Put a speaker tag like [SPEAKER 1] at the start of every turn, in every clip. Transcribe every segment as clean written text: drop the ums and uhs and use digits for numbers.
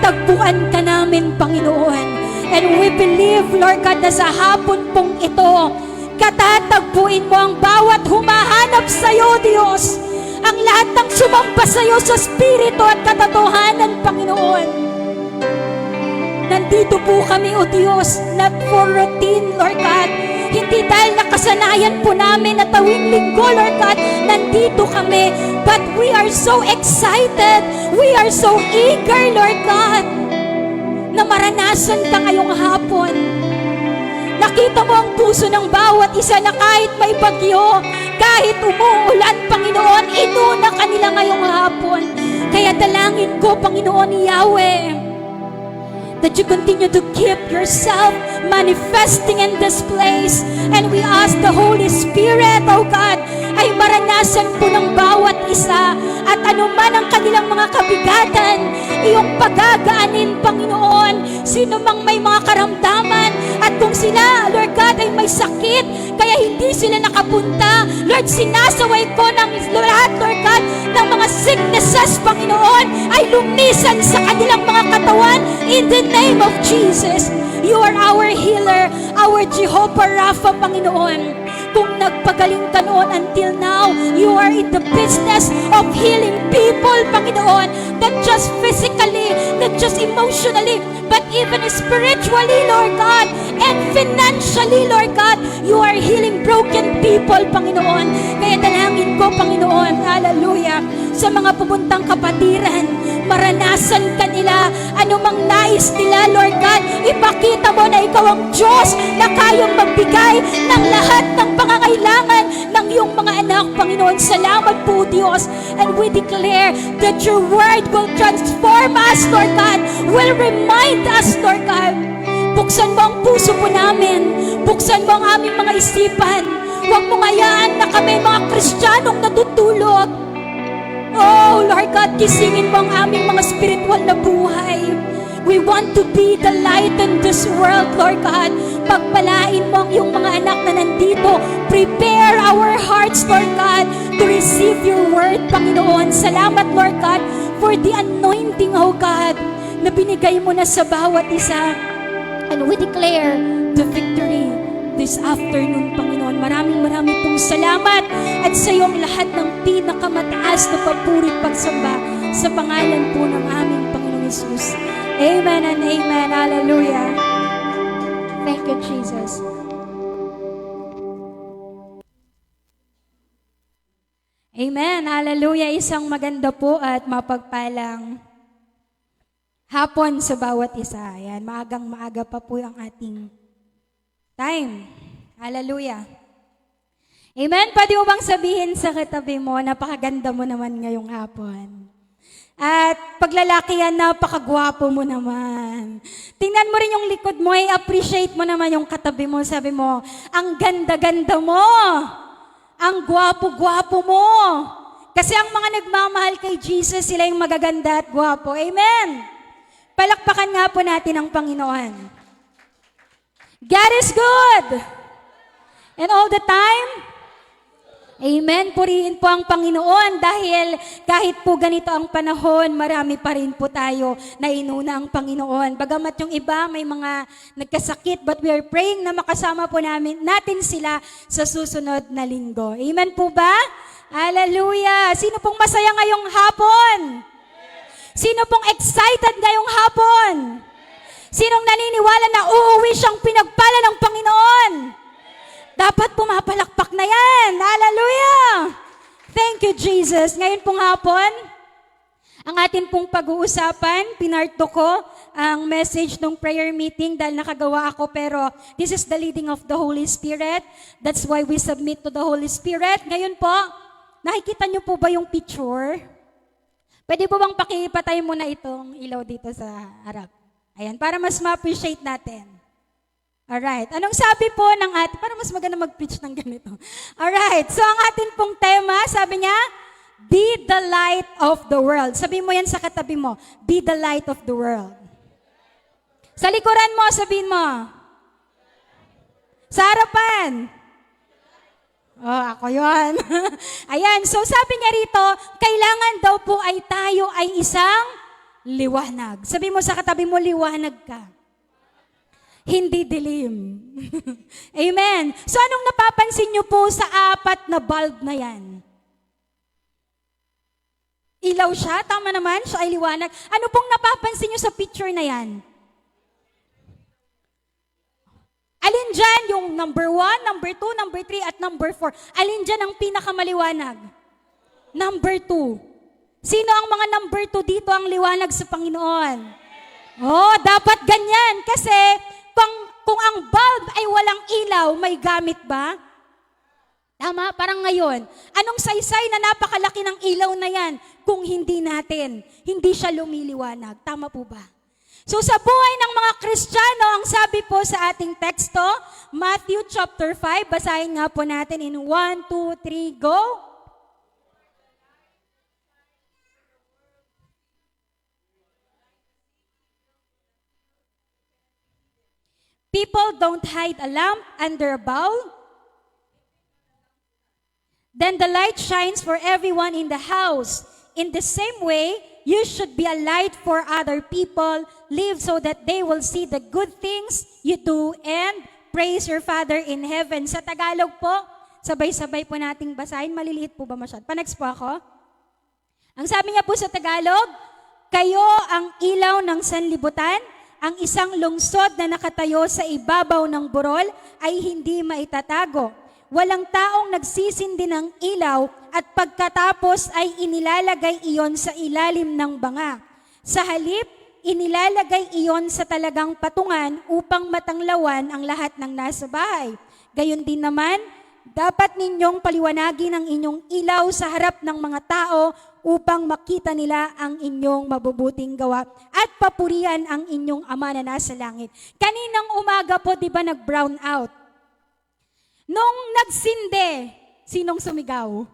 [SPEAKER 1] matatagpuan ka namin, Panginoon. And we believe, Lord God, na sa hapon pong ito, katatagpuin mo ang bawat humahanap sa iyo, Diyos. Ang lahat ng sumamba sa iyo sa Espiritu at katotohanan, Panginoon. Nandito po kami, O Diyos, not for routine, Lord God. Hindi dahil nakasanayan po namin na tuwing linggo, Lord God, nandito kami. But we are so excited. We are so eager, Lord God, na maranasan ka ngayong hapon. Nakita mo ang puso ng bawat isa na kahit may bagyo, kahit umuulan, Panginoon, inuna ka nila ngayong hapon. Kaya dalangin ko, Panginoon Yahweh, that you continue to keep yourself manifesting in this place. And we ask the Holy Spirit, oh God, ay maranasan po ng bawat isa at anuman ang kanilang mga kabigatan, iyong pagagaanin, Panginoon. Sino mang may mga karamdaman at kung sila, Lord God, ay may sakit, kaya hindi sila nakapunta, Lord, sinasaway ko ng lahat, Lord God, ng mga sicknesses, Panginoon, ay lumisan sa kanilang mga katawan in the name of Jesus. You are our healer, our Jehovah Rapha, Panginoon. Kung nagpagaling ka noon until now, you are in the business of healing people, Panginoon. Not just physically, not just emotionally, but even spiritually, Lord God, and financially, Lord God. You are healing broken people, Panginoon. Kaya dalangin ko, Panginoon, hallelujah, sa mga pupuntang kapatiran, maranasan ka nila, anumang nais nila, Lord God, ipakita mo na ikaw ang Diyos na kayang magbigay ng lahat ng pangangailangan ng iyong mga anak, Panginoon. Salamat po, Diyos. And we declare that your word will transform us, Lord God, will remind us, Lord God. Buksan mo ang puso po namin. Buksan mo ang aming mga isipan. Huwag mong hayaan na kami mga Kristiyanong natutulog. Oh, Lord God, gisingin mo ang aming mga spiritual na buhay. We want to be the light in this world, Lord God. Pagpalain mo ang iyong mga anak na nandito. Prepare our hearts, Lord God, to receive your word, Panginoon. Salamat, Lord God, for the anointing, oh God, na binigay mo na sa bawat isa. And we declare the victory this afternoon, Panginoon. Maraming pong salamat at sa iyong lahat ng pinakamataas na papuri at pagsamba sa pangalan po ng aming Panginoong Hesus. Amen and amen. Hallelujah. Thank you, Jesus. Amen. Hallelujah. Isang maganda po at mapagpalang hapon sa bawat isa. Ayan, maagang-maaga pa po ang ating time. Hallelujah. Amen. Pwede mo bang sabihin sa katabi mo, napakaganda mo naman ngayong hapon. At paglalaki yan, napakagwapo mo naman. Tingnan mo rin yung likod mo, i-appreciate mo naman yung katabi mo. Sabi mo, ang ganda-ganda mo. Ang gwapo-gwapo mo. Kasi ang mga nagmamahal kay Jesus, sila yung magaganda at gwapo. Amen. Palakpakan nga po natin ang Panginoon. God is good. And all the time, amen. Purihin po ang Panginoon dahil kahit po ganito ang panahon, marami pa rin po tayo na inuna ang Panginoon. Bagamat yung iba may mga nagkasakit, but we are praying na makasama po natin sila sa susunod na linggo. Amen po ba? Hallelujah! Sino pong masaya ngayong hapon? Sino pong excited ngayong hapon? Sinong naniniwala na uuwi siyang pinagpala ng Panginoon? Dapat pumapalakpak na yan. Hallelujah! Thank you, Jesus. Ngayon pong hapon, ang atin pong pag-uusapan, pinarto ko ang message ng prayer meeting dahil nakagawa ako, pero this is the leading of the Holy Spirit. That's why we submit to the Holy Spirit. Ngayon po, nakikita niyo po ba yung picture? Pwede po bang pakipatay muna itong ilaw dito sa harap? Ayan, para mas ma-appreciate natin. Alright. Anong sabi po ng ating, para mas maganda mag-preach ng ganito. Alright. So, ang ating pong tema, sabi niya, be the light of the world. Sabi mo yan sa katabi mo, be the light of the world. Sa likuran mo, sabihin mo. Sa harapan. Oh, ako yun. Ayan. So, sabi niya rito, kailangan daw po ay tayo ay isang liwanag. Sabi mo sa katabi mo, liwanag ka. Hindi dilim. Amen. So anong napapansin niyo po sa apat na bulb na yan? Ilaw siya, tama naman, siya ay liwanag. Ano pong napapansin niyo sa picture na yan? Alin dyan yung number 1, number 2, number 3, at number 4? Alin dyan ang pinakamaliwanag? Number 2. Sino ang mga number 2 dito ang liwanag sa Panginoon? Oh, dapat ganyan. Kasi kung ang bulb ay walang ilaw, may gamit ba? Tama? Parang ngayon. Anong saysay na napakalaki ng ilaw na yan kung hindi natin? Hindi siya lumiliwanag. Tama po ba? So sa buhay ng mga Kristiyano, ang sabi po sa ating teksto, Matthew chapter 5, basahin nga po natin in 1, 2, 3, go! People don't hide a lamp under a bowl. Then the light shines for everyone in the house. In the same way, you should be a light for other people. Live so that they will see the good things you do and praise your Father in heaven. Sa Tagalog po, sabay-sabay po nating basahin. Maliliit po ba masyad? Pa-next po ako. Ang sabi niya po sa Tagalog, kayo ang ilaw ng sanlibutan. Ang isang lungsod na nakatayo sa ibabaw ng burol ay hindi maitatago. Walang taong nagsisindi ng ilaw at pagkatapos ay inilalagay iyon sa ilalim ng banga. Sa halip, inilalagay iyon sa talagang patungan upang matanglawan ang lahat ng nasa bahay. Gayon din naman, dapat ninyong paliwanagin ang inyong ilaw sa harap ng mga tao upang makita nila ang inyong mabubuting gawa at papurihan ang inyong Ama na nasa langit. Kaninang umaga po, di ba nag-brown out? Nung nagsinde, sinong sumigaw?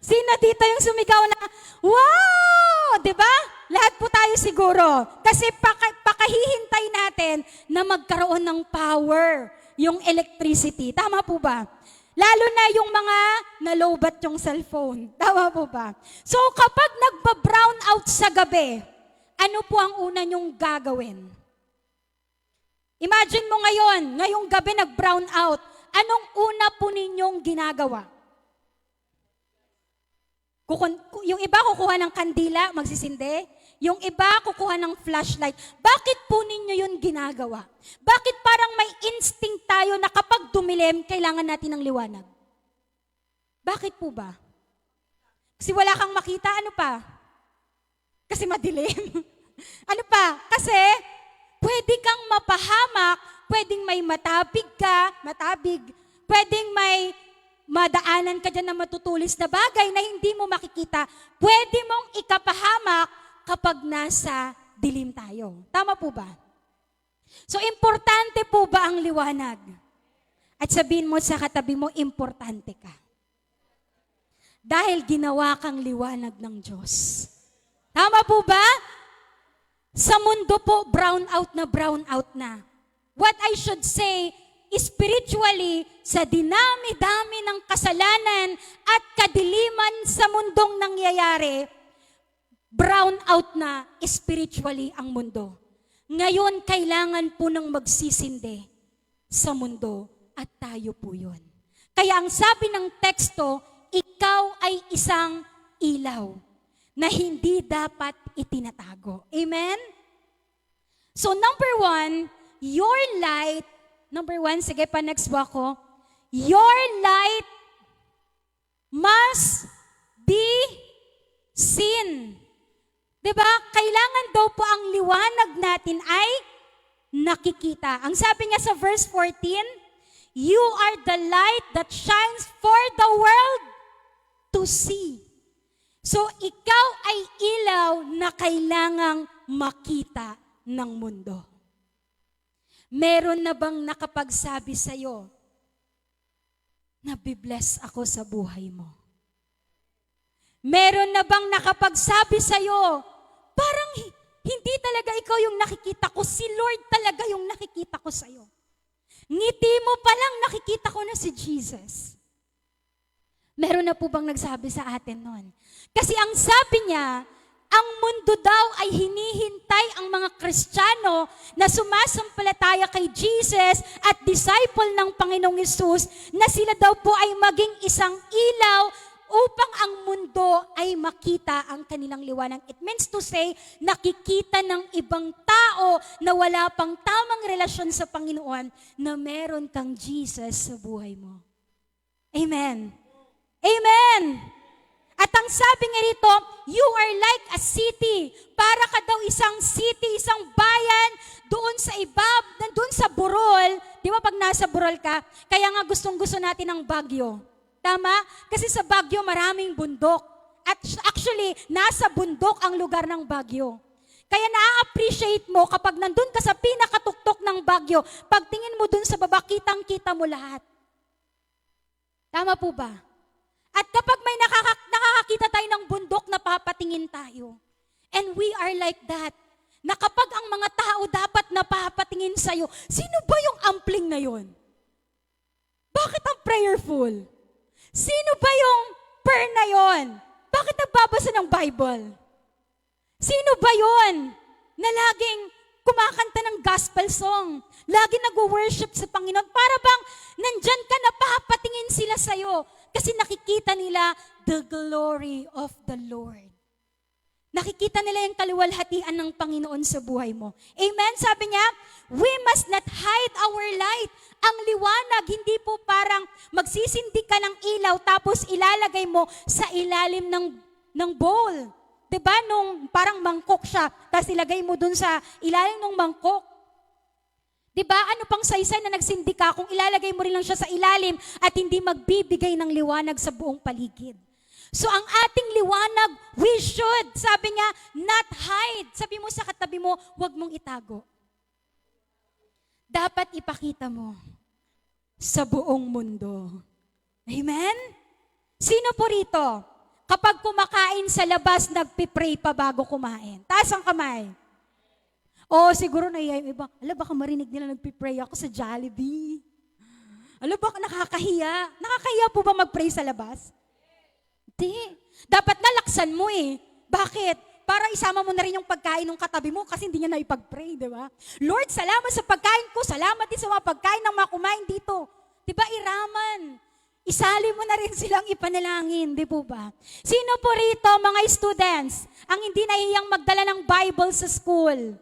[SPEAKER 1] Sino dito yung sumigaw na, wow! Di ba? Lahat po tayo siguro. Kasi pakahihintay natin na magkaroon ng power, yung electricity. Tama po ba? Lalo na yung mga nalobat yung cellphone. Tama po ba? So kapag nagba-brown out sa gabi, ano po ang una nyong gagawin? Imagine mo ngayong gabi nag-brown out, anong una po ninyong ginagawa? Yung iba kukuha ng kandila, magsisindi. Yung iba kukuha ng flashlight. Bakit po ninyo yun ginagawa? Bakit parang may instinct tayo na kapag dumilim, kailangan natin ng liwanag? Bakit po ba? Kasi wala kang makita, ano pa? Kasi madilim. Ano pa? Kasi pwede kang mapahamak, pwedeng may matabig, pwedeng may madaanan ka dyan na matutulis na bagay na hindi mo makikita. Pwede mong ikapahamak kapag nasa dilim tayo. Tama po ba? So, importante po ba ang liwanag? At sabihin mo sa katabi mo, importante ka. Dahil ginawa kang liwanag ng Diyos. Tama po ba? Sa mundo po, brown out na. What I should say, spiritually, sa dinami-dami ng kasalanan at kadiliman sa mundong nangyayari, brown out na spiritually ang mundo. Ngayon, kailangan po ng magsisindi sa mundo at tayo po yun. Kaya ang sabi ng teksto, ikaw ay isang ilaw na hindi dapat itinatago. Amen? So number 1, your light, sige pa next po ako, your light must be seen. Diba? Kailangan daw po ang liwanag natin ay nakikita. Ang sabi niya sa verse 14, you are the light that shines for the world to see. So, ikaw ay ilaw na kailangang makita ng mundo. Meron na bang nakapagsabi sa'yo, nabibless ako sa buhay mo? Meron na bang nakapagsabi sa'yo, parang hindi talaga ikaw yung nakikita ko, si Lord talaga yung nakikita ko sa'yo. Ngiti mo palang nakikita ko na si Jesus. Meron na po bang nagsabi sa atin nun? Kasi ang sabi niya, Ang mundo daw ay hinihintay ang mga Kristiyano na sumasampalataya kay Jesus at disciple ng Panginoong Hesus na sila daw po ay maging isang ilaw upang ang mundo ay makita ang kanilang liwanag. It means to say, nakikita ng ibang tao na wala pang tamang relasyon sa Panginoon na meron kang Jesus sa buhay mo. Amen. Amen. At ang sabi nga rito, you are like a city. Para ka daw isang city, isang bayan, doon sa doon sa Burol. Di ba pag nasa Burol ka, kaya nga gustong-gusto natin ang Baguio. Tama? Kasi sa Baguio maraming bundok. At actually, nasa bundok ang lugar ng Baguio. Kaya na-appreciate mo kapag nandun ka sa pinakatuktok ng Baguio, pagtingin mo dun sa baba, kitang-kita mo lahat. Tama po ba? At kapag may nakakakita tayo ng bundok, napapatingin tayo. And we are like that. Na kapag ang mga tao dapat napapatingin sa'yo, sino ba yung ampling na yon? Bakit ang prayerful? Sino ba yung prayer na yon? Bakit nagbabasa ng Bible? Sino ba yon na laging kumakanta ng gospel song? Lagi nag-worship sa Panginoon. Para bang nandyan ka, napapatingin sila sa'yo. Kasi nakikita nila the glory of the Lord. Nakikita nila yung kaluwalhatian ng Panginoon sa buhay mo. Amen? Sabi niya, we must not hide our light. Ang liwanag, hindi po parang magsisindi ka ng ilaw tapos ilalagay mo sa ilalim ng bowl. Diba? Nung parang mangkok siya, tapos ilagay mo dun sa ilalim ng mangkok. Diba? Ano pang saysay na nagsindi ka kung ilalagay mo rin lang siya sa ilalim at hindi magbibigay ng liwanag sa buong paligid. So ang ating liwanag, we should, sabi niya, not hide. Sabi mo sa katabi mo, huwag mong itago. Dapat ipakita mo sa buong mundo. Amen? Sino po rito? Kapag kumakain sa labas, nagpipray pa bago kumain. Taas ang kamay. O siguro naiya yung iba, baka marinig nila nagpipray ako sa Jollibee. Baka nakakahiya. Nakakahiya po ba mag-pray sa labas? Hindi. Dapat nalaksan mo eh. Bakit? Para isama mo na rin yung pagkain ng katabi mo kasi hindi niya na ipag-pray, di ba? Lord, salamat sa pagkain ko. Salamat din sa mga pagkain ng mga kumain dito. Di ba, iraman? Isali mo na rin silang ipanalangin, di po ba? Sino po rito, mga students, ang hindi nahihiyang magdala ng Bible sa school?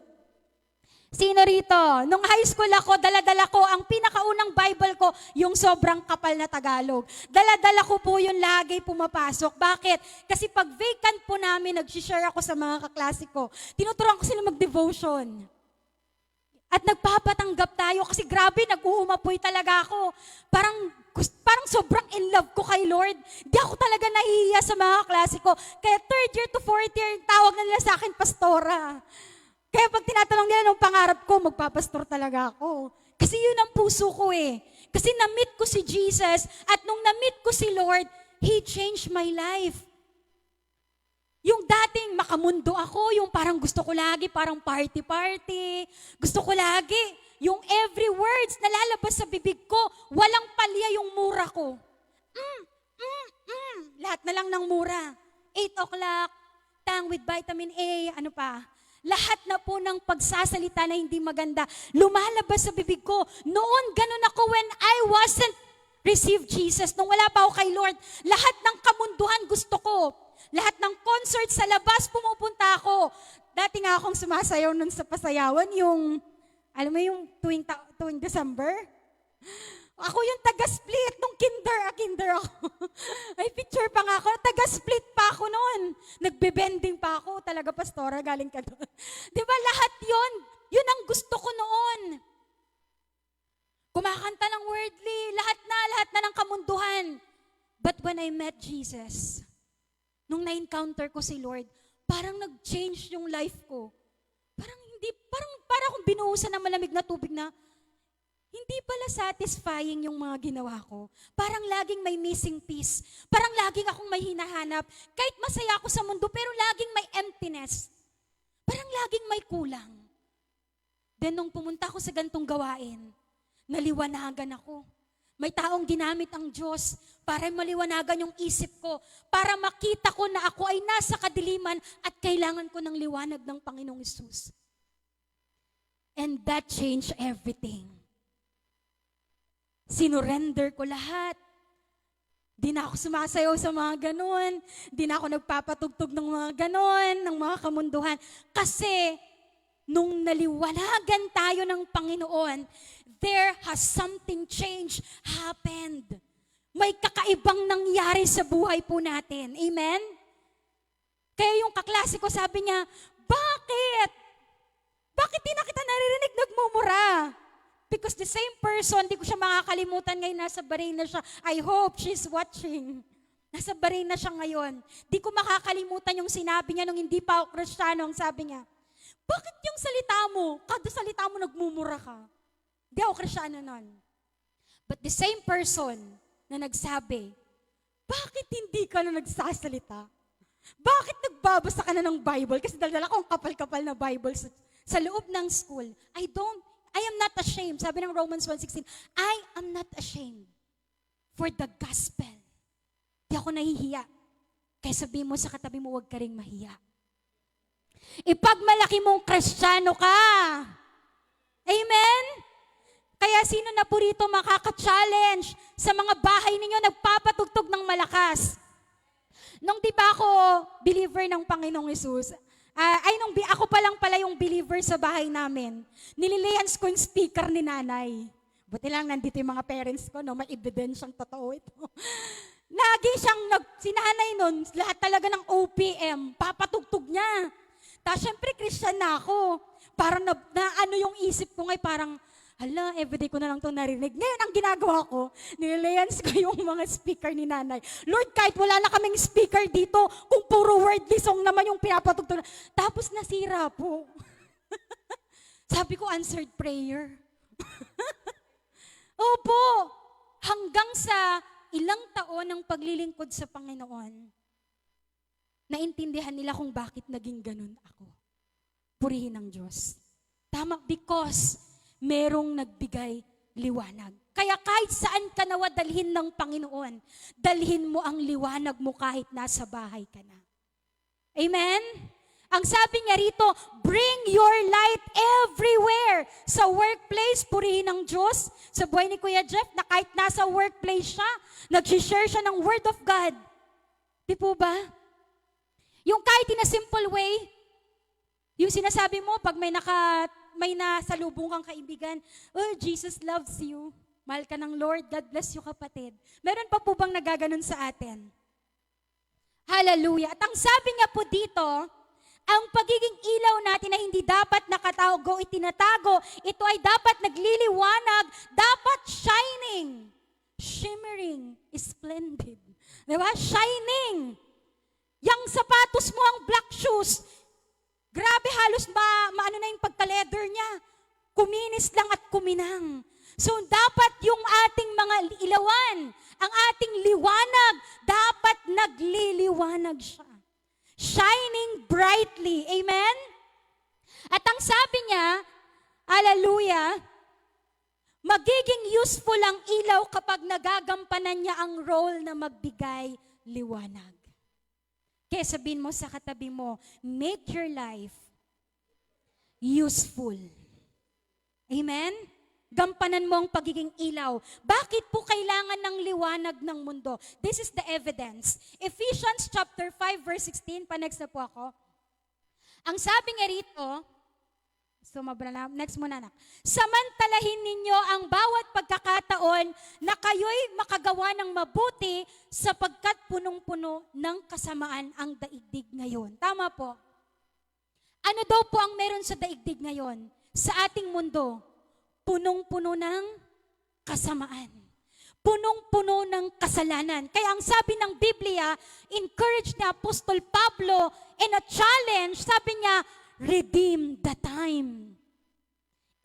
[SPEAKER 1] Sino rito? Nung high school ako, dala-dala ko, ang pinakaunang Bible ko, yung sobrang kapal na Tagalog. Dala-dala ko po yun lagi pumapasok. Bakit? Kasi pag vacant po namin, nag-share ako sa mga kaklase ko. Tinuturuan ko sila mag-devotion. At nagpapatanggap tayo kasi grabe, nag-uumapoy talaga ako. Parang sobrang in love ko kay Lord. Di ako talaga nahihiya sa mga klase ko. Kaya 3rd year to 4th year, tawag na nila sa akin, pastora. Kaya pag tinatanong nila ng pangarap ko, magpapastor talaga ako. Kasi yun ang puso ko eh. Kasi na-meet ko si Jesus at nung na-meet ko si Lord, He changed my life. Yung dating makamundo ako, yung parang gusto ko lagi, parang party-party. Gusto ko lagi, yung every words na lalabas sa bibig ko, walang palya yung mura ko. Lahat na lang ng mura. 8 o'clock, tang with vitamin A, ano pa. Lahat na po ng pagsasalita na hindi maganda, lumalabas sa bibig ko. Noon, ganun ako when I wasn't received Jesus. Nung wala pa ako kay Lord, lahat ng kamunduhan gusto ko. Lahat ng concert sa labas, pumupunta ako. Dati nga akong sumasayaw nun sa pasayawan, yung, alam mo yung tuwing December? Ako yung taga-split nung kinder ako. May picture pa nga ako, taga-split pa ako noon. Nagbe-bending pa ako, talaga pastora, galing ka doon. Di ba lahat yun ang gusto ko noon. Kumakanta ng worldly, lahat na ng kamunduhan. But when I met Jesus, nung na-encounter ko si Lord, parang nag-change yung life ko. Parang akong binuhusan ng malamig na tubig na, hindi pala satisfying yung mga ginawa ko. Parang laging may missing piece. Parang laging akong may hinahanap. Kahit masaya ako sa mundo, pero laging may emptiness. Parang laging may kulang. Then nung pumunta ako sa gantong gawain, naliwanagan ako. May taong ginamit ang Diyos para maliwanagan yung isip ko, para makita ko na ako ay nasa kadiliman at kailangan ko ng liwanag ng Panginoong Hesus. And that changed everything. Sinurrender ko lahat. Di na ako sumasayaw sa mga ganon. Di na ako nagpapatugtog ng mga ganon, ng mga kamunduhan. Kasi, nung naliwanagan tayo ng Panginoon, there has something change happened. May kakaibang nangyari sa buhay po natin. Amen? Kaya yung kaklase ko sabi niya, bakit? Bakit di na kita naririnig nagmumura? Because the same person, di ko siya makakalimutan ngayon, nasa Bahrain na siya. I hope she's watching. Nasa Bahrain na siya ngayon. Di ko makakalimutan yung sinabi niya nung hindi pa ako Kristiyano. Ang sabi niya, bakit yung salita mo, kada salita mo nagmumura ka? Di ako Kristiyano nun. But the same person na nagsabi, bakit hindi ka na nagsasalita? Bakit nagbabasa ka na ng Bible? Kasi dala ko ang kapal-kapal na Bible sa loob ng school. I am not ashamed. Sabi ng Romans 1:16, I am not ashamed for the gospel. Di ako nahihiya. Kaya sabihin mo sa katabi mo, huwag ka ring mahiya. Ipagmalaki mong Kristiyano ka. Amen? Kaya sino na po rito makaka-challenge sa mga bahay ninyo nagpapatugtog ng malakas? Nung di ba ako believer ng Panginoong Hesus, ako pa lang pala yung believer sa bahay namin. Nililayans ko yung speaker ni nanay. Buti lang nandito yung mga parents ko, no? May ebidensyang totoo ito. Lagi siyang, si nanay nun, lahat talaga ng OPM, papatugtog niya. Tapos syempre, Christian na ako. Parang ano yung isip ko ngayon, parang, hala, everyday ko na lang itong narinig. Ngayon, ang ginagawa ko, nilayans ko yung mga speaker ni nanay. Lord, kahit wala na kaming speaker dito, kung puro wordly song naman yung pinapatugtog. Tapos nasira po. Sabi ko, answered prayer. Opo, hanggang sa ilang taon ng paglilingkod sa Panginoon, naintindihan nila kung bakit naging ganun ako. Purihin ang Diyos. Tama, because merong nagbigay liwanag. Kaya kahit saan ka nawa dalhin ng Panginoon, dalhin mo ang liwanag mo kahit nasa bahay ka na. Amen? Ang sabi niya rito, bring your light everywhere. Sa workplace, purihin ang Diyos. Sa buhay ni Kuya Jeff, na kahit nasa workplace siya, nag-share siya ng Word of God. Di po ba? Yung kahit in a simple way, yung sinasabi mo, pag may nasalubong kang kaibigan, oh, Jesus loves you. Mahal ka ng Lord. God bless you, kapatid. Meron pa po bang nagaganon sa atin? Hallelujah. At ang sabi nga po dito, ang pagiging ilaw natin na hindi dapat nakatago, itinatago, ito ay dapat nagliliwanag, dapat shining, shimmering, splendid. Diba? Shining. Yang sapatos mo, ang black shoes, grabe, halos maano na yung pagka-leather niya. Kuminis lang at kuminang. So, dapat yung ating mga ilawan, ang ating liwanag, dapat nagliliwanag siya. Shining brightly. Amen? At ang sabi niya, hallelujah, magiging useful ang ilaw kapag nagagampanan niya ang role na magbigay liwanag. Kaya sabihin mo sa katabi mo, make your life useful. Amen? Gampanan mo ang pagiging ilaw. Bakit po kailangan ng liwanag ng mundo? This is the evidence. Ephesians chapter 5 verse 16, pa-next na po ako. Ang sabi nga rito, next muna na. Samantalahin ninyo ang bawat pagkakataon na kayo'y makagawa ng mabuti sapagkat punong-puno ng kasamaan ang daigdig ngayon. Tama po. Ano daw po ang meron sa daigdig ngayon? Sa ating mundo, punong-puno ng kasamaan. Punong-puno ng kasalanan. Kaya ang sabi ng Biblia, encourage ni Apostol Pablo in a challenge, sabi niya, redeem the time.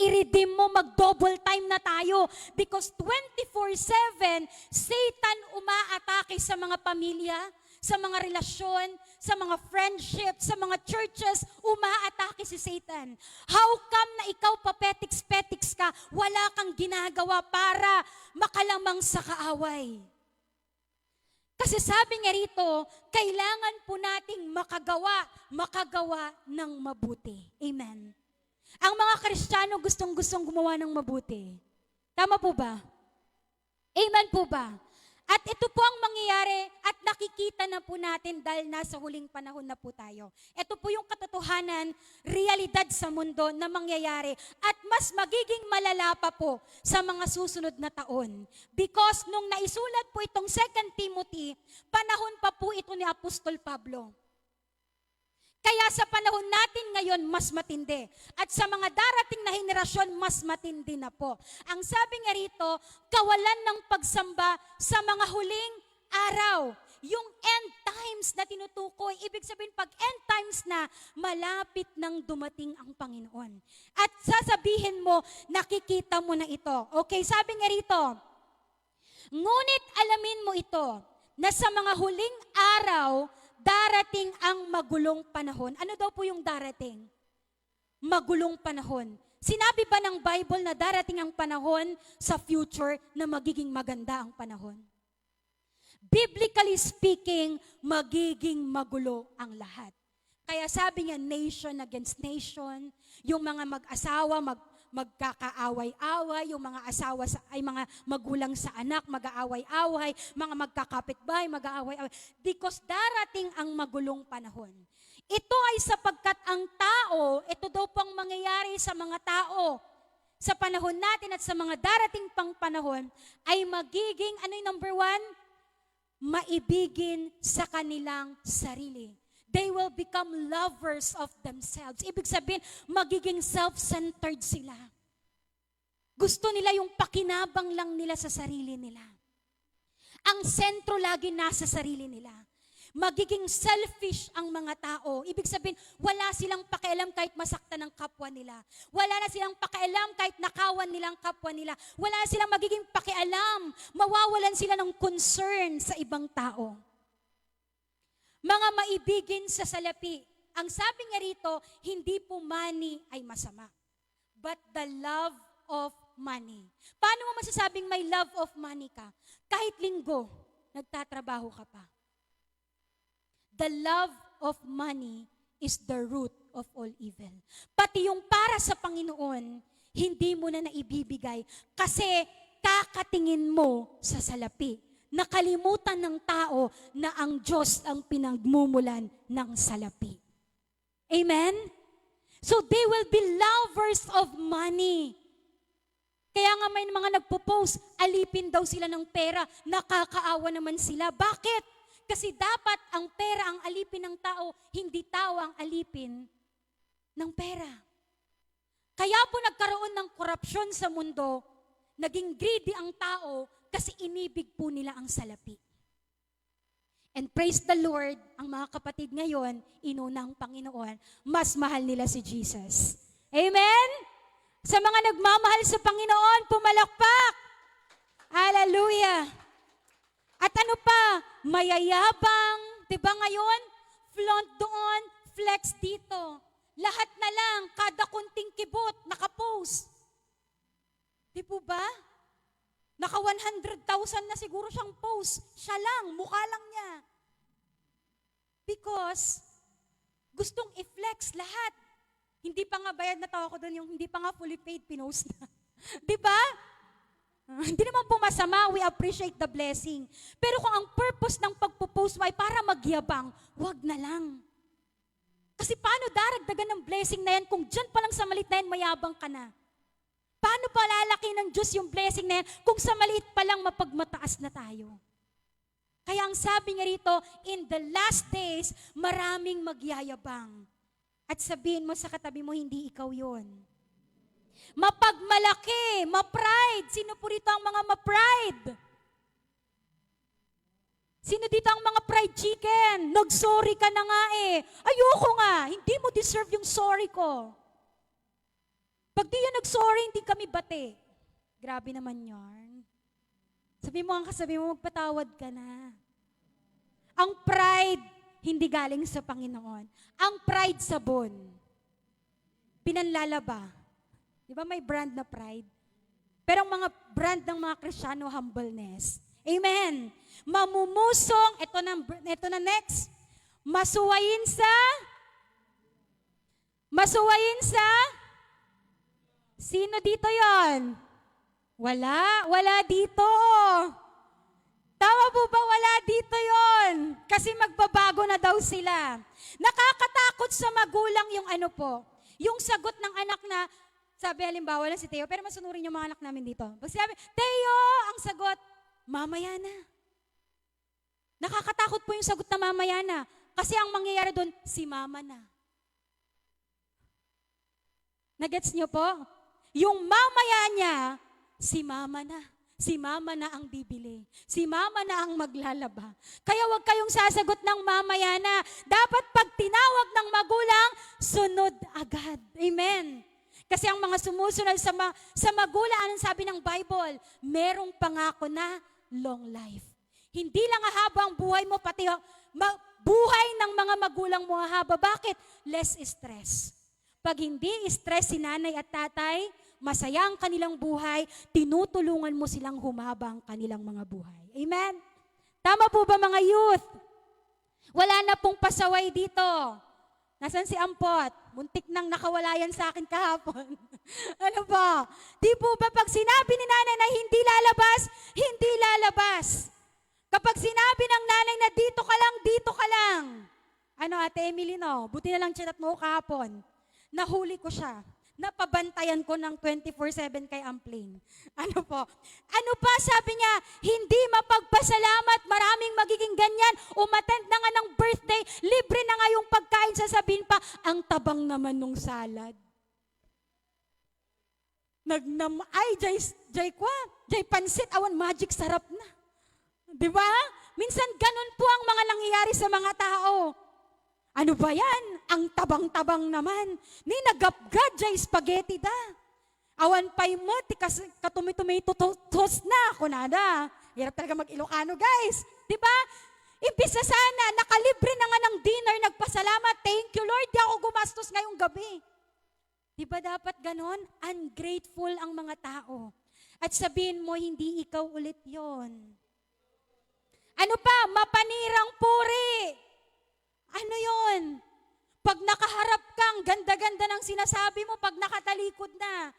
[SPEAKER 1] I-redeem mo, mag-double time na tayo. Because 24/7, Satan umaatake sa mga pamilya, sa mga relasyon, sa mga friendship, sa mga churches, umaatake si Satan. How come na ikaw papetiks-petiks ka, wala kang ginagawa para makalamang sa kaaway? Kasi sabi nga rito, kailangan po nating makagawa ng mabuti. Amen. Ang mga Kristiyano gustong-gustong gumawa ng mabuti. Tama po ba? Amen po ba? At ito po ang mangyayari at nakikita na po natin dahil nasa huling panahon na po tayo. Ito po yung katotohanan, realidad sa mundo na mangyayari at mas magiging malala pa po sa mga susunod na taon. Because nung naisulat po itong 2 Timothy, panahon pa po ito ni Apostol Pablo. Kaya sa panahon natin ngayon, mas matindi. At sa mga darating na henerasyon, mas matindi na po. Ang sabi nga rito, kawalan ng pagsamba sa mga huling araw. Yung end times na tinutukoy, ibig sabihin pag end times na, malapit nang dumating ang Panginoon. At sasabihin mo, nakikita mo na ito. Okay, sabi nga rito, ngunit alamin mo ito, na sa mga huling araw, darating ang magulong panahon. Ano daw po yung darating? Magulong panahon. Sinabi ba ng Bible na darating ang panahon sa future na magiging maganda ang panahon? Biblically speaking, magiging magulo ang lahat. Kaya sabi niya, nation against nation, yung mga mag-asawa, magkakaaway-away, yung mga asawa ay mga magulang sa anak, mag-aaway-away, mga magkakapitbahay, mag-aaway-away. Because darating ang magulong panahon. Ito ay sapagkat ang tao, ito daw pang mangyayari sa mga tao, sa panahon natin at sa mga darating pang panahon, ay magiging, ano yung number 1? Maibigin sa kanilang sarili. They will become lovers of themselves. Ibig sabihin, magiging self-centered sila. Gusto nila yung pakinabang lang nila sa sarili nila. Ang sentro lagi nasa sarili nila. Magiging selfish ang mga tao. Ibig sabihin, wala silang pakialam kahit masaktan ng kapwa nila. Wala na silang pakialam kahit nakawan nilang kapwa nila. Wala na silang magiging pakialam. Mawawalan sila ng concern sa ibang tao. Mga maibigin sa salapi. Ang sabi nga rito, hindi po money ay masama, but the love of money. Paano mo masasabing may love of money ka? Kahit linggo, nagtatrabaho ka pa. The love of money is the root of all evil. Pati yung para sa Panginoon, hindi mo na naibibigay kasi kakatingin mo sa salapi. Nakalimutan ng tao na ang Diyos ang pinagmumulan ng salapi. Amen? So they will be lovers of money. Kaya nga may mga nagpo-post, alipin daw sila ng pera, nakakaawa naman sila. Bakit? Kasi dapat ang pera ang alipin ng tao, hindi tao ang alipin ng pera. Kaya po nagkaroon ng korupsyon sa mundo, naging greedy ang tao, kasi inibig po nila ang salapi. And praise the Lord, ang mga kapatid ngayon, inuna ang Panginoon, mas mahal nila si Jesus. Amen? Sa mga nagmamahal sa Panginoon, pumalakpak. Hallelujah. At ano pa? Mayayabang, diba ngayon? Flaunt doon, flex dito. Lahat na lang, kada kunting kibot, nakapost. Di po ba? Naka 100,000 na siguro siyang post. Siya lang, mukha lang niya. Because, gustong i-flex lahat. Hindi pa nga bayad na tao ko doon, yung hindi pa nga fully paid, pinost na. Di ba? Hindi naman po masama, we appreciate the blessing. Pero kung ang purpose ng pagpo-post mo ay para magyabang, wag na lang. Kasi paano daragdagan ng blessing na yan kung dyan pa lang sa malit na yan, mayabang ka na? Paano pa lalaki ng Diyos yung blessing na yan kung sa maliit pa lang mapagmataas na tayo? Kaya ang sabi nga rito, in the last days, maraming magyayabang. At sabihin mo sa katabi mo, hindi ikaw yon. Mapagmalaki, ma-pride. Sino po rito ang mga ma-pride? Sino dito ang mga fried chicken? Nag-sorry ka na nga eh. Ayoko nga, hindi mo deserve yung sorry ko. Pag di yan nag-sorry, hindi kami bate. Grabe naman yarn. Sabi mo, magpatawad ka na. Ang pride, hindi galing sa Panginoon. Ang pride sabon, pinanlalaba. Di ba may brand na pride? Pero ang mga brand ng mga Kristiyano, humbleness. Amen. Mamumusong, ito na next. Masuwayin sa, sino dito yon? Wala dito. Tama po ba wala dito yon? Kasi magbabago na daw sila. Nakakatakot sa magulang yung yung sagot ng anak na, sabi halimbawa lang si Teo, pero masunurin yung mga anak namin dito. Pag sabi, Teo, ang sagot, mamaya na. Nakakatakot po yung sagot na mamaya na. Kasi ang mangyayari doon, si mama na. Nagets niyo po? Yung mamaya niya, si mama na. Si mama na ang bibili. Si mama na ang maglalaba. Kaya huwag kayong sasagot ng mamaya na. Dapat pag tinawag ng magulang, sunod agad. Amen. Kasi ang mga sumusunod sa magulang, anong sabi ng Bible? Merong pangako na long life. Hindi lang hahaba ang buhay mo, pati buhay ng mga magulang mo hahaba. Bakit? Less stress. Pag hindi stress si nanay at tatay, masaya ang kanilang buhay, tinutulungan mo silang humaba ang kanilang mga buhay. Amen? Tama po ba mga youth? Wala na pong pasaway dito. Nasaan si Ampot? Muntik nang nakawala yan sa akin kahapon. Ano po? Di po ba pag sinabi ni nanay na hindi lalabas, hindi lalabas. Kapag sinabi ng nanay na dito ka lang. Ano Ate Emily no? Buti na lang chinat mo kahapon. Nahuli ko siya. Napabantayan ko ng 24/7 kay Amplane. Ano po? Ano pa sabi niya? Hindi mapagpasalamat, maraming magiging ganyan. Umattend na nga ng birthday, libre na nga yung pagkain, sasabihin pa, ang tabang naman nung salad. Jay pansit, awan magic, sarap na. Di ba? Minsan ganun po ang mga nangyayari sa mga tao. Ano ba yan? Ang tabang-tabang naman. Ni nagapgad jay spaghetti da. Awan pa'y mo, katumi-tomato toast na. Kunada. Hirap talaga mag-Ilocano, guys. Diba? Imbis na sana, nakalibre na nga ng dinner, nagpasalamat. Thank you, Lord, di ako gumastos ngayong gabi. Diba dapat ganon? Ungrateful ang mga tao. At sabihin mo, hindi ikaw ulit yon. Ano pa? Mapanirang puri. Ano yon? Pag nakaharap kang, ganda-ganda ng sinasabi mo, pag nakatalikod na,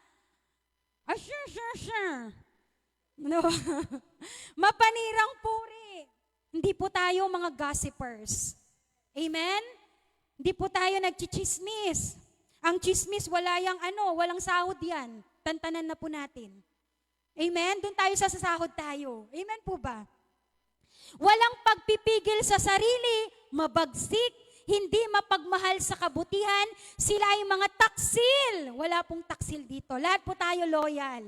[SPEAKER 1] sure. No. Mapanirang puri. Hindi po tayo mga gossipers. Amen? Hindi po tayo nagchichismis. Ang chismis, walang sahod yan. Tantanan na po natin. Amen? Doon tayo sa sasahod tayo. Amen po ba? Walang pagpipigil sa sarili, mabagsik, hindi mapagmahal sa kabutihan, sila ay mga taksil. Wala pong taksil dito. Lahat po tayo loyal.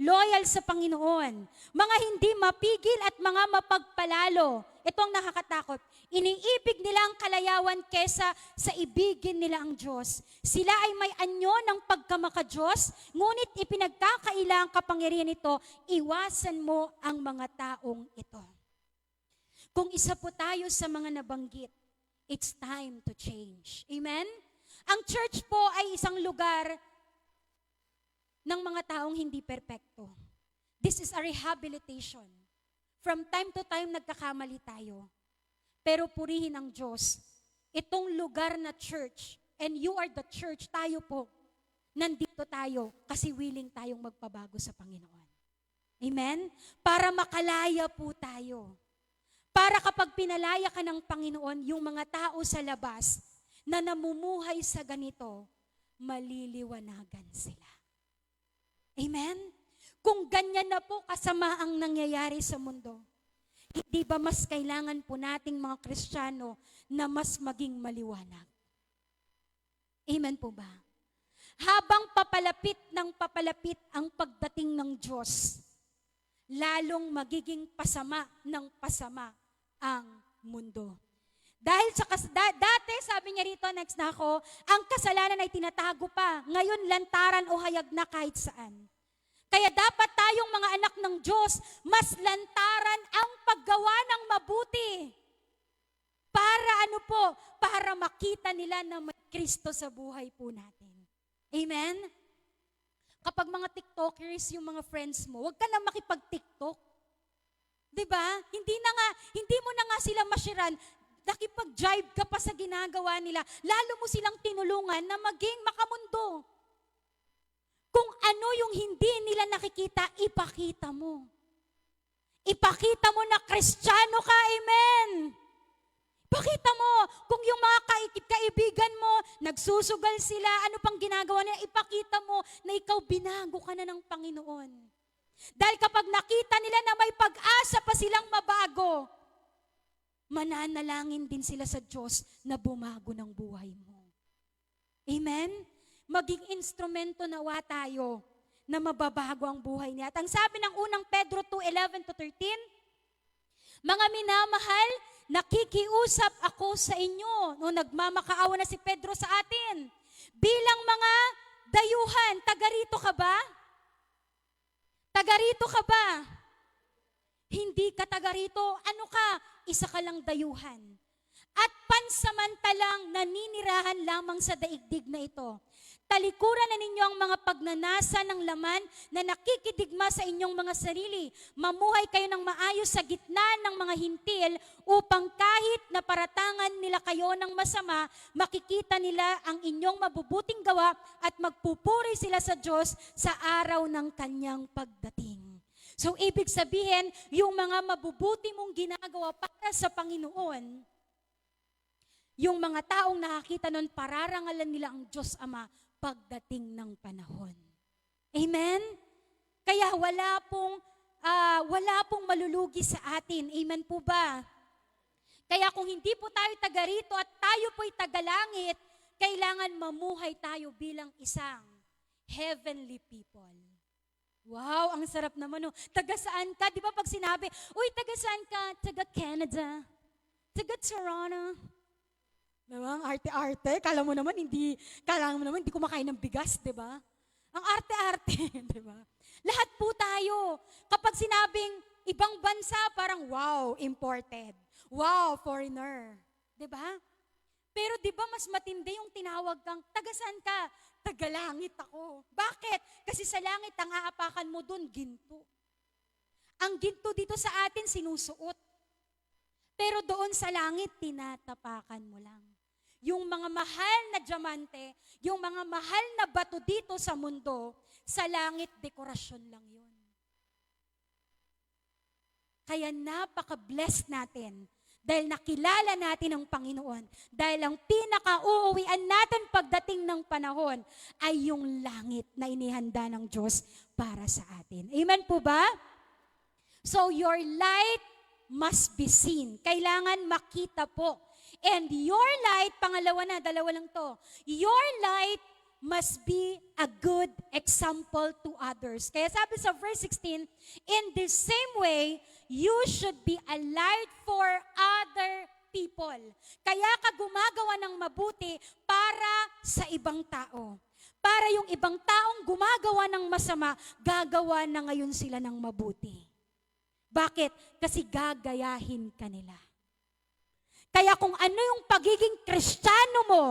[SPEAKER 1] Loyal sa Panginoon. Mga hindi mapigil at mga mapagpalalo. Ito ang nakakatakot. Iniibig nila ang kalayawan kesa sa ibigin nila ang Diyos. Sila ay may anyo ng pagkamaka-Diyos, ngunit ipinagkakaila ang kapangyarihan nito, iwasan mo ang mga taong ito. Kung isa po tayo sa mga nabanggit, it's time to change. Amen? Ang church po ay isang lugar ng mga taong hindi perpekto. This is a rehabilitation. From time to time, nagkakamali tayo. Pero purihin ang Diyos. Itong lugar na church, and you are the church, tayo po, nandito tayo kasi willing tayong magpabago sa Panginoon. Amen? Para makalaya po tayo. Para kapag pinalaya ka ng Panginoon, yung mga tao sa labas na namumuhay sa ganito, maliliwanagan sila. Amen? Kung ganyan na po kasama ang nangyayari sa mundo, hindi ba mas kailangan po nating mga Kristiyano na mas maging maliwanag? Amen po ba? Habang papalapit ang pagdating ng Diyos, lalong magiging pasama ng pasama ang mundo. Dahil dati, sabi niya rito, next na ako, ang kasalanan ay tinatago pa. Ngayon, lantaran o hayag na kahit saan. Kaya dapat tayong mga anak ng Diyos, mas lantaran ang paggawa ng mabuti. Para ano po? Para makita nila na may Kristo sa buhay po natin. Amen? Kapag mga TikTokers yung mga friends mo, huwag ka na makipag-TikTok. 'Di ba? Hindi mo na nga sila mashiran, nakipag-jive ka pa sa ginagawa nila. Lalo mo silang tinulungan na maging makamundo. Kung ano yung hindi nila nakikita, ipakita mo. Ipakita mo na Kristiyano ka, amen. Pakita mo, kung yung mga kaibigan mo, nagsusugal sila, ano pang ginagawa nila, ipakita mo na ikaw binago ka na ng Panginoon. Dahil kapag nakita nila na may pag-asa pa silang mabago, mananalangin din sila sa Diyos na bumago ng buhay mo. Amen? Maging instrumento nawa tayo na mababago ang buhay niya. At ang sabi ng unang Pedro 2:11-13, mga minamahal, nakikiusap ako sa inyo. No, nagmamakaawa na si Pedro sa atin. Bilang mga dayuhan, taga rito ka ba? Taga rito ka ba? Hindi ka taga rito. Ano ka? Isa ka lang dayuhan. At pansamantalang naninirahan lamang sa daigdig na ito. Talikuran na ninyo ang mga pagnanasa ng laman na nakikidigma sa inyong mga sarili. Mamuhay kayo ng maayos sa gitna ng mga hintil upang kahit na paratangan nila kayo ng masama, makikita nila ang inyong mabubuting gawa at magpupuri sila sa Diyos sa araw ng kanyang pagdating. So, ibig sabihin, yung mga mabubuti mong ginagawa para sa Panginoon, yung mga taong nakakita nun, pararangalan nila ang Diyos Ama pagdating ng panahon. Amen? Kaya wala pong malulugi sa atin. Amen po ba? Kaya kung hindi po tayo taga rito at tayo po'y tagalangit, kailangan mamuhay tayo bilang isang heavenly people. Wow, ang sarap naman. No? Taga saan ka? Di ba pag sinabi, uy, taga saan ka? Taga Canada. Taga Toronto. Diba? Ang arte-arte. Kala mo naman hindi kumakain ng bigas, di ba? Ang arte-arte, di ba? Lahat po tayo. Kapag sinabing ibang bansa, parang wow, imported. Wow, foreigner. Di ba? Pero di ba mas matindi yung tinawag kang, taga saan ka? Taga langit ako. Bakit? Kasi sa langit, ang aapakan mo dun, ginto. Ang ginto dito sa atin, sinusuot. Pero doon sa langit, tinatapakan mo lang. Yung mga mahal na diamante, yung mga mahal na bato dito sa mundo, sa langit, dekorasyon lang yun. Kaya napaka-blessed natin dahil nakilala natin ang Panginoon. Dahil ang pinaka-uuwian natin pagdating ng panahon ay yung langit na inihanda ng Diyos para sa atin. Amen po ba? So your light must be seen. Kailangan makita po. And your light, dalawa lang to. Your light must be a good example to others. Kaya sabi sa verse 16, in the same way, you should be a light for other people. Kaya ka gumagawa ng mabuti para sa ibang tao. Para yung ibang taong gumagawa ng masama, gagawa na ngayon sila ng mabuti. Bakit? Kasi gagayahin ka nila. Kaya kung ano yung pagiging Kristiyano mo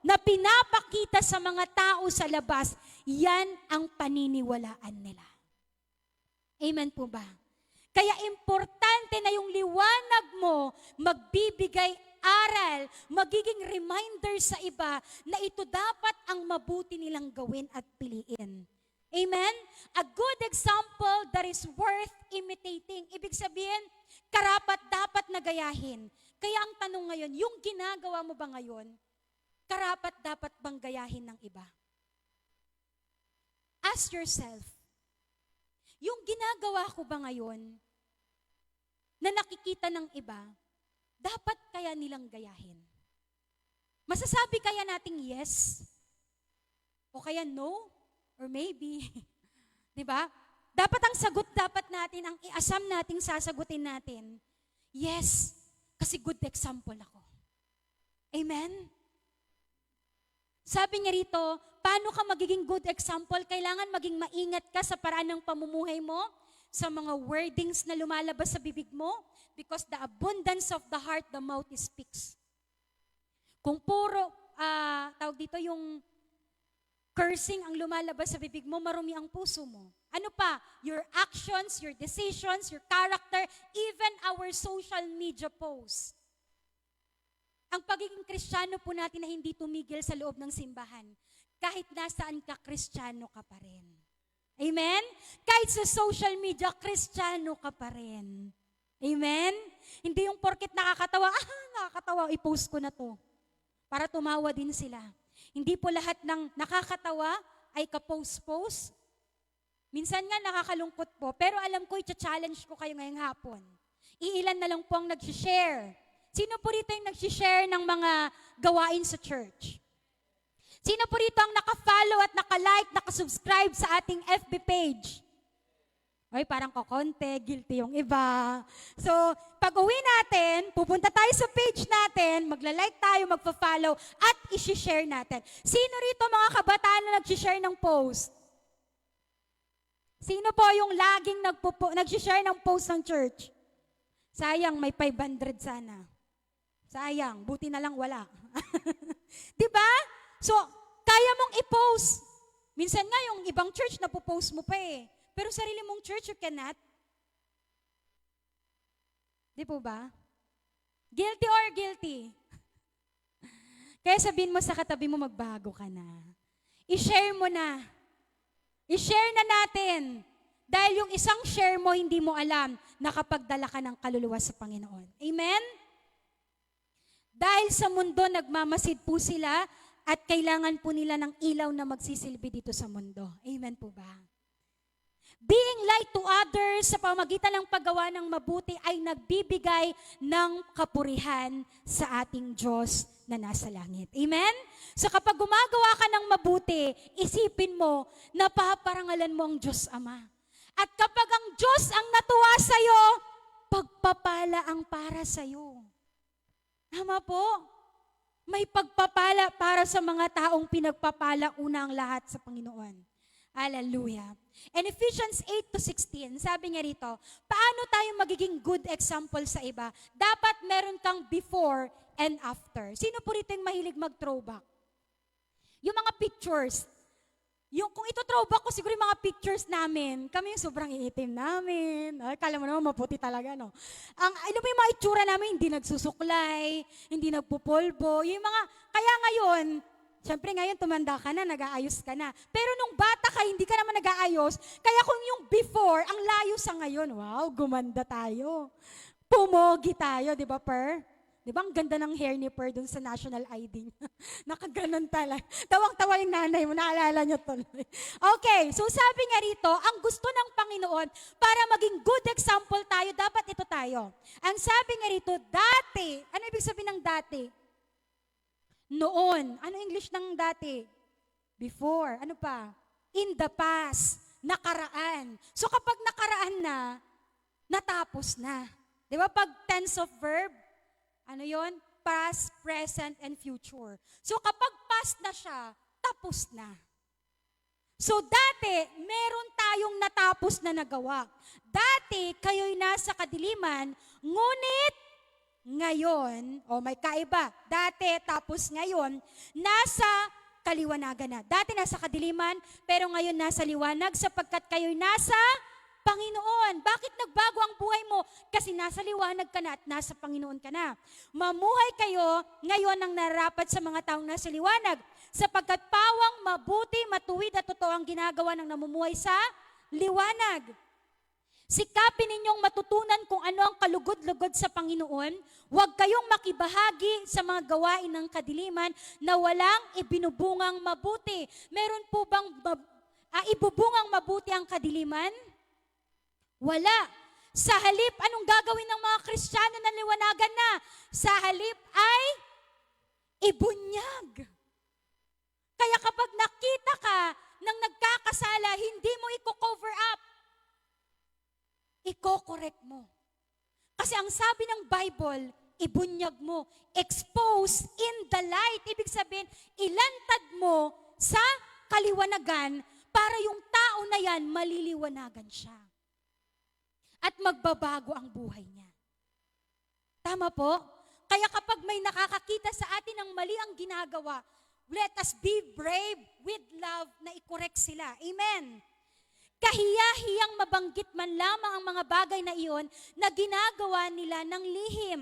[SPEAKER 1] na pinapakita sa mga tao sa labas, yan ang paniniwalaan nila. Amen po ba? Kaya importante na yung liwanag mo magbibigay aral, magiging reminder sa iba na ito dapat ang mabuti nilang gawin at piliin. Amen? A good example that is worth imitating. Ibig sabihin, karapat-dapat na gayahin. Kaya ang tanong ngayon, yung ginagawa mo ba ngayon, karapat-dapat bang gayahin ng iba? Ask yourself, yung ginagawa ko ba ngayon, na nakikita ng iba, dapat kaya nilang gayahin? Masasabi kaya nating yes? O kaya no? Or maybe? Diba? Dapat ang sagot dapat natin, ang iasam nating sasagutin natin, yes, kasi good example ako. Amen? Sabi niya rito, paano ka magiging good example? Kailangan maging maingat ka sa paraan ng pamumuhay mo, sa mga wordings na lumalabas sa bibig mo. Because the abundance of the heart, the mouth speaks. Kung puro, tawag dito yung cursing ang lumalabas sa bibig mo, marumi ang puso mo. Ano pa? Your actions, your decisions, your character, even our social media posts. Ang pagiging Kristiyano po natin na hindi tumigil sa loob ng simbahan. Kahit nasaan ka, Kristiyano ka pa rin. Amen? Kahit sa social media, Kristiyano ka pa rin. Amen? Hindi yung porket nakakatawa, i-post ko na to. Para tumawa din sila. Hindi po lahat ng nakakatawa ay ka-post-post. Minsan nga nakakalungkot po, pero alam ko, i-challenge ko kayo ngayong hapon. Iilan na lang po ang nag-share. Sino po rito yung nag-share ng mga gawain sa church? Sino po rito ang naka-follow at naka-like, naka-subscribe sa ating FB page? Ay, parang kakonte, guilty yung iba. So, pag uwi natin, pupunta tayo sa page natin, magla-like tayo, magpa-follow, at isi-share natin. Sino rito mga kabataan na nag-share ng post? Sino po yung laging nag-share ng post ng church? Sayang, may 500 sana. Sayang, buti na lang wala. Diba? So, kaya mong i-post. Minsan nga yung ibang church na po-post mo pa eh. Pero sarili mong church, you cannot. Di po ba? Guilty or guilty? Kaya sabihin mo sa katabi mo, magbago ka na. I-share mo na. I-share na natin. Dahil yung isang share mo, hindi mo alam, nakapagdala ka ng kaluluwa sa Panginoon. Amen? Dahil sa mundo, nagmamasid po sila at kailangan po nila ng ilaw na magsisilbi dito sa mundo. Amen po ba? Being light to others sa pamagitan ng paggawa ng mabuti ay nagbibigay ng kapurihan sa ating Diyos na nasa langit. Amen? So kapag gumagawa ka ng mabuti, isipin mo na paparangalan mo ang Diyos Ama. At kapag ang Diyos ang natuwa sa'yo, pagpapala ang para sa'yo. Tama po? May pagpapala para sa mga taong pinagpapala una ang lahat sa Panginoon. Hallelujah. And Ephesians 8:16, sabi niya rito, paano tayo magiging good example sa iba? Dapat meron kang before and after. Sino po rito yung mahilig mag-throwback? Yung mga pictures. Kung ito throwback ko, siguro yung mga pictures namin, kami yung sobrang iitim namin. Ay, kala mo naman, maputi talaga, no? Ano ba yung mga itsura namin, hindi nagsusuklay, hindi nagpupolbo. Kaya ngayon, syempre ngayon tumanda ka na, nag-aayos ka na. Pero nung bata ka, hindi ka naman nag-aayos. Kaya kung yung before, ang layo sa ngayon, wow, gumanda tayo. Pumogi tayo, di ba, Per? Di ba, ang ganda ng hair ni Per dun sa national ID niya. Nakaganon talaga. Tawang-tawa yung nanay mo, naalala niyo tuloy. Okay, so sabi nga rito, ang gusto ng Panginoon, para maging good example tayo, dapat ito tayo. Ang sabi nga rito, dati, ano ibig sabihin ng dati? Noon. Ano English ng dati? Before. Ano pa? In the past. Nakaraan. So kapag nakaraan na, natapos na. Di ba? Pag tense of verb, ano yon? Past, present, and future. So kapag past na siya, tapos na. So dati, meron tayong natapos na nagawa. Dati, kayo'y nasa kadiliman, ngunit ngayon, may kaiba. Dati, tapos ngayon, nasa kaliwanagan na. Dati nasa kadiliman, pero ngayon nasa liwanag sapagkat kayo'y nasa Panginoon. Bakit nagbago ang buhay mo? Kasi nasa liwanag ka na at nasa Panginoon ka na. Mamuhay kayo ngayon ang nararapat sa mga taong nasa liwanag sapagkat pawang, mabuti, matuwid at totoo ang ginagawa ng namumuhay sa liwanag. Sikapin ninyong matutunan kung ano ang kalugod-lugod sa Panginoon. Huwag kayong makibahagi sa mga gawain ng kadiliman na walang ibinubungang mabuti. Meron po bang ibubungang mabuti ang kadiliman? Wala. Sa halip, anong gagawin ng mga Kristiyano na liwanagan na? Sa halip ay ibunyag. Kaya kapag nakita ka ng nagkakasala, hindi mo i-cover up. Iko-correct mo. Kasi ang sabi ng Bible, ibunyag mo, expose in the light. Ibig sabihin, ilantad mo sa kaliwanagan para yung tao na yan, maliliwanagan siya. At magbabago ang buhay niya. Tama po? Kaya kapag may nakakakita sa atin ng mali ang ginagawa, let us be brave with love na i-correct sila. Amen. Kahiya-hiyang mabanggit man lamang ang mga bagay na iyon na ginagawa nila ng lihim.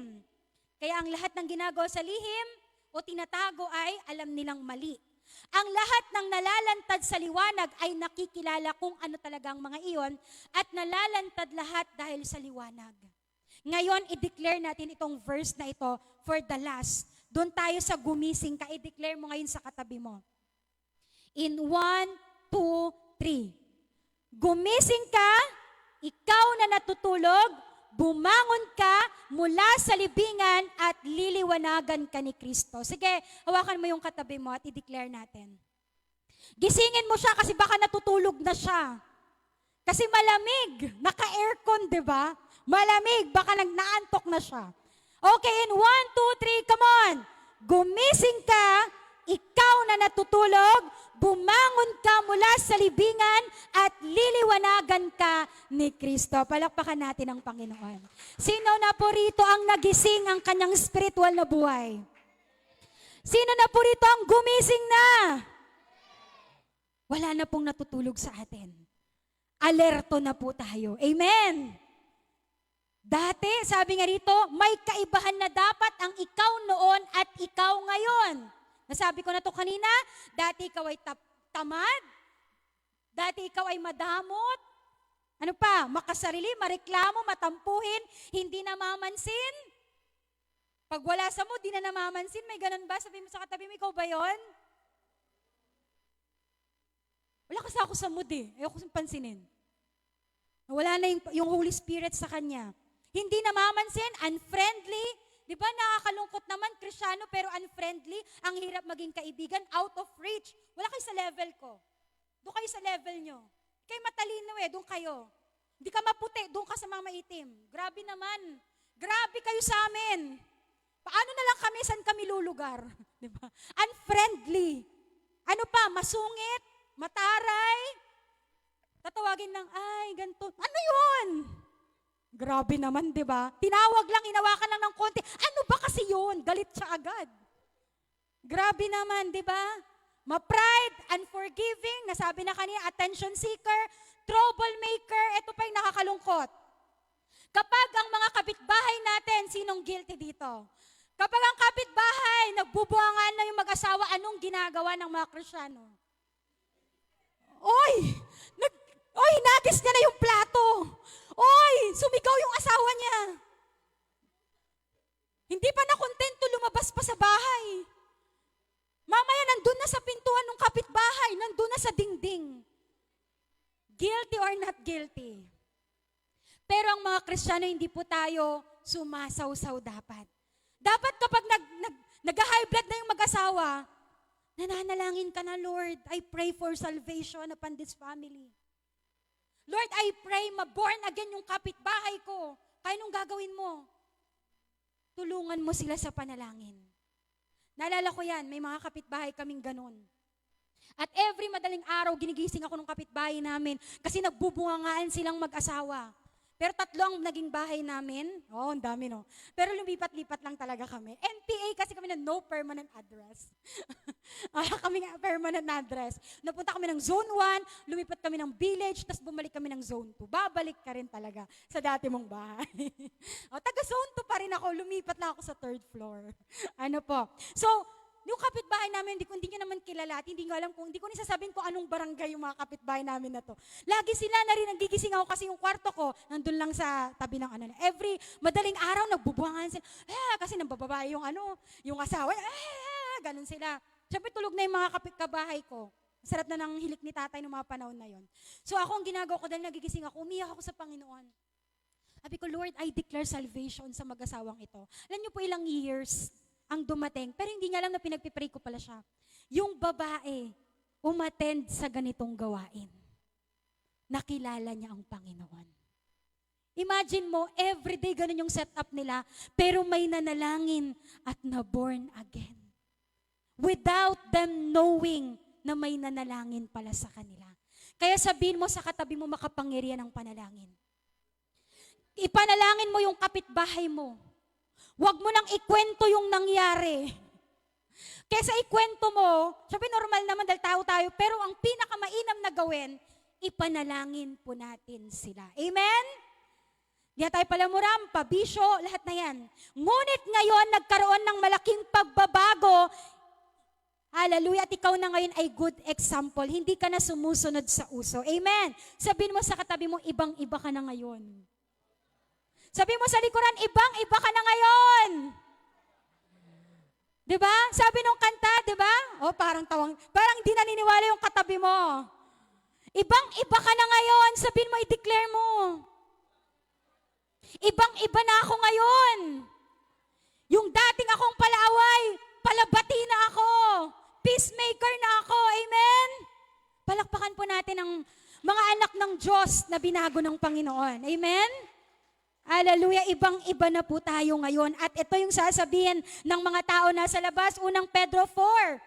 [SPEAKER 1] Kaya ang lahat ng ginagawa sa lihim o tinatago ay alam nilang mali. Ang lahat ng nalalantad sa liwanag ay nakikilala kung ano talagang mga iyon at nalalantad lahat dahil sa liwanag. Ngayon, i-declare natin itong verse na ito for the last. Doon tayo sa gumising ka, i-declare mo ngayon sa katabi mo. In 1, 2, 3. Gumising ka, ikaw na natutulog, bumangon ka mula sa libingan at liliwanagan ka ni Kristo. Sige, hawakan mo yung katabi mo at i-declare natin. Gisingin mo siya kasi baka natutulog na siya. Kasi malamig, naka-aircon, di ba? Malamig, baka naantok na siya. Okay, in 1, 2, 3, come on! Gumising ka, ikaw na natutulog, bumangon ka mula sa libingan at liliwanagan ka ni Kristo. Palakpakan natin ang Panginoon. Sino na po rito ang nagising ang kanyang spiritual na buhay? Sino na po rito ang gumising na? Wala na pong natutulog sa atin. Alerto na po tayo. Amen! Dati, sabi nga rito, may kaibahan na dapat ang ikaw noon at ikaw ngayon. Nasabi ko na to kanina, dati ikaw ay tamad, dati ikaw ay madamot, ano pa, makasarili, mareklamo, matampuhin, hindi namamansin. Pag wala sa mood, di na namamansin, may ganun ba? Sabi mo sa katabi mo, ikaw ba yun? Wala kasi ako sa mood eh, ayoko pansinin. Wala na yung Holy Spirit sa kanya. Hindi namamansin, unfriendly. Di ba nakakalungkot naman, Kristyano, pero unfriendly, ang hirap maging kaibigan, out of reach. Wala kayo sa level ko. Doon kayo sa level nyo. Kayo matalino doon kayo. Hindi ka maputi, doon ka sa mga maitim. Grabe naman. Grabe kayo sa amin. Paano na lang kami, saan kami lulugar? Di ba? Unfriendly. Ano pa, masungit, mataray. Tatawagin ng, ay, ganito. Ano yun? Grabe naman, di ba? Tinawag lang, inawakan lang ng konti. Ano ba kasi yun? Galit siya agad. Grabe naman, di ba? Ma-pride, unforgiving, nasabi na kanina, attention seeker, troublemaker, ito pa yung nakakalungkot. Kapag ang mga kapitbahay natin, sinong guilty dito? Kapag ang kapitbahay, nagbubuangan na yung mag-asawa, anong ginagawa ng mga Kristyano? Oy, nagis niya na yung plato. Oy, sumigaw yung asawa niya. Hindi pa nakontento, lumabas pa sa bahay. Mamaya nandun na sa pintuan ng kapitbahay, nandun na sa dingding. Guilty or not guilty? Pero ang mga Kristiyano, hindi po tayo sumasaw-saw dapat. Dapat kapag nag-high blood na yung mag-asawa, nananalangin ka na, Lord, I pray for salvation upon this family. Lord, I pray, ma-born again yung kapitbahay ko. Kaya nung gagawin mo, tulungan mo sila sa panalangin. Naalala ko yan, may mga kapitbahay kaming ganun. At every madaling araw, ginigising ako ng kapitbahay namin kasi nagbubungangaan silang mag-asawa. Pero 3 ang naging bahay namin. Oh, ang dami no. Pero lumipat-lipat lang talaga kami. NPA kasi kami na no permanent address. Wala kami permanent address. Napunta kami ng Zone 1, lumipat kami ng village, tapos bumalik kami ng Zone 2. Babalik ka rin talaga sa dati mong bahay. Taga Zone 2 pa rin ako, lumipat lang ako sa 3rd floor. Ano po? So, yung kapitbahay namin, hindi nyo naman kilala at hindi ko alam hindi ko nisasabihin kung anong barangay yung mga kapitbahay namin na to. Lagi sila na rin nagigising ako kasi yung kwarto ko, nandun lang sa tabi ng every madaling araw, nagbubuhangan sila. Kasi nambababae yung asawa. Ganun sila. Siyempre tulog na yung mga kapitbahay ko. Sarap na ng hilik ni tatay ng mga panahon na yon. So ako, ang ginagawa ko dahil nagigising ako, umiyak ako sa Panginoon. Sabi ko, Lord, I declare salvation sa mag-asawang ito. Alam niyo po ilang years ang dumating, pero hindi niya alam na pinagpipray ko pala siya. Yung babae, umattend sa ganitong gawain. Nakilala niya ang Panginoon. Imagine mo, everyday ganun yung setup nila, pero may nanalangin at na-born again. Without them knowing na may nanalangin pala sa kanila. Kaya sabihin mo sa katabi mo, makapangyarihan ang panalangin. Ipanalangin mo yung kapitbahay mo. Huwag mo nang ikwento yung nangyari. Kesa ikwento mo, sabi normal naman dahil tao tayo, pero ang pinakamainam na gawin, ipanalangin po natin sila. Amen? Di tayo palamuram, pabisyo, lahat na yan. Ngunit ngayon, nagkaroon ng malaking pagbabago. Hallelujah, at ikaw na ngayon ay good example. Hindi ka na sumusunod sa uso. Amen? Sabihin mo sa katabi mo, ibang-iba ka na ngayon. Sabihin mo sa likuran, ibang-iba ka na ngayon. Diba? Sabi nung kanta, diba? Oh, parang hindi naniniwala yung katabi mo. Ibang-iba ka na ngayon. Sabihin mo, i-declare mo. Ibang-iba na ako ngayon. Yung dating akong palaaway, palabati na ako. Peacemaker na ako. Amen? Palakpakan po natin ang mga anak ng Diyos na binago ng Panginoon. Amen? Hallelujah, ibang-iba na po tayo ngayon. At ito yung sasabihin ng mga tao na sa labas, unang Pedro 4.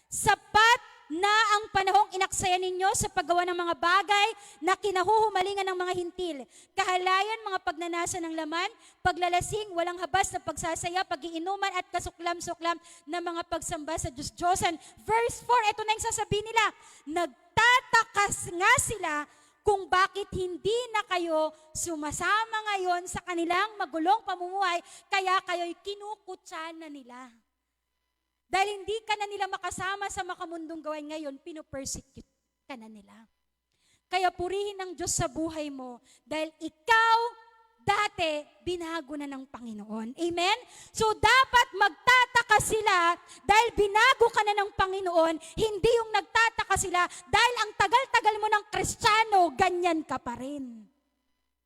[SPEAKER 1] Sapat na ang panahong inaksaya ninyo sa paggawa ng mga bagay na kinahuhumalingan ng mga hintil. Kahalayan, mga pagnanasa ng laman, paglalasing, walang habas na pagsasaya, pagiinuman at kasuklam-suklam na mga pagsamba sa Diyos-Diyosan. Verse 4, ito na yung sasabihin nila. Nagtatakas nga sila kung bakit hindi na kayo sumasama ngayon sa kanilang magulong pamumuhay, kaya kayo'y kinukutsa na nila. Dahil hindi ka na nila makasama sa makamundong gawain ngayon, pinopersecute ka na nila. Kaya purihin ng Diyos sa buhay mo, dahil ikaw dati binago na ng Panginoon. Amen? So dapat magtataka sila dahil binago ka na ng Panginoon, hindi yung nagtataka sila dahil ang tagal-tagal mo ng Kristiyano, ganyan ka pa rin.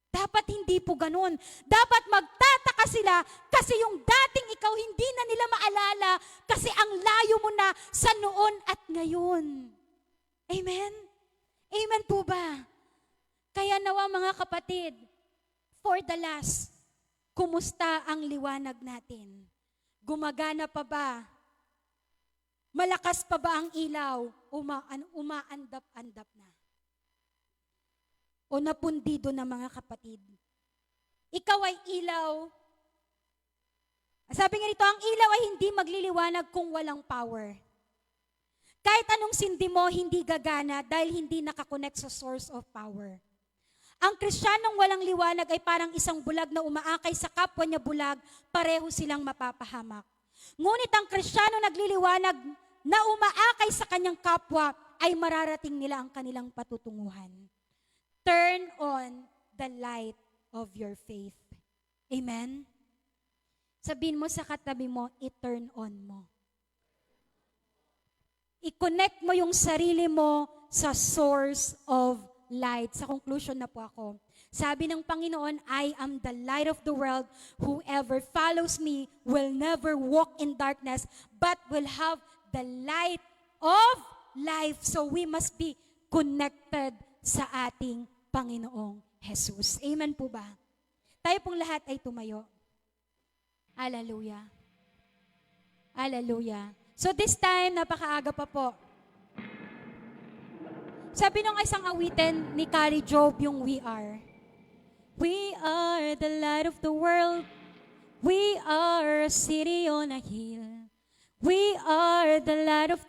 [SPEAKER 1] Dapat hindi po ganun. Dapat magtataka sila kasi yung dating ikaw hindi na nila maalala kasi ang layo mo na sa noon at ngayon. Amen? Amen po ba? Kaya nawa mga kapatid, for the last, kumusta ang liwanag natin? Gumagana pa ba? Malakas pa ba ang ilaw? Umaandap-andap na? O napundido na mga kapatid? Ikaw ay ilaw. Sabi nga rito, ang ilaw ay hindi magliliwanag kung walang power. Kahit anong sindi mo, hindi gagana dahil hindi nakakonect sa source of power. Ang Kristiyanong walang liwanag ay parang isang bulag na umaakay sa kapwa niya bulag, pareho silang mapapahamak. Ngunit ang Kristiyano nagliliwanag na umaakay sa kanyang kapwa ay mararating nila ang kanilang patutunguhan. Turn on the light of your faith. Amen? Sabihin mo sa katabi mo, i-turn on mo. I-connect mo yung sarili mo sa source of light. Sa conclusion na po ako. Sabi ng Panginoon, I am the light of the world. Whoever follows me will never walk in darkness, but will have the light of life. So we must be connected sa ating Panginoong Jesus. Amen po ba? Tayo pong lahat ay tumayo. Hallelujah. Hallelujah. So this time, napakaaga pa po. Sabi nung isang awitin ni Carrie Job, yung We Are. We are the light of the world. We are a city on a hill. We are the light of the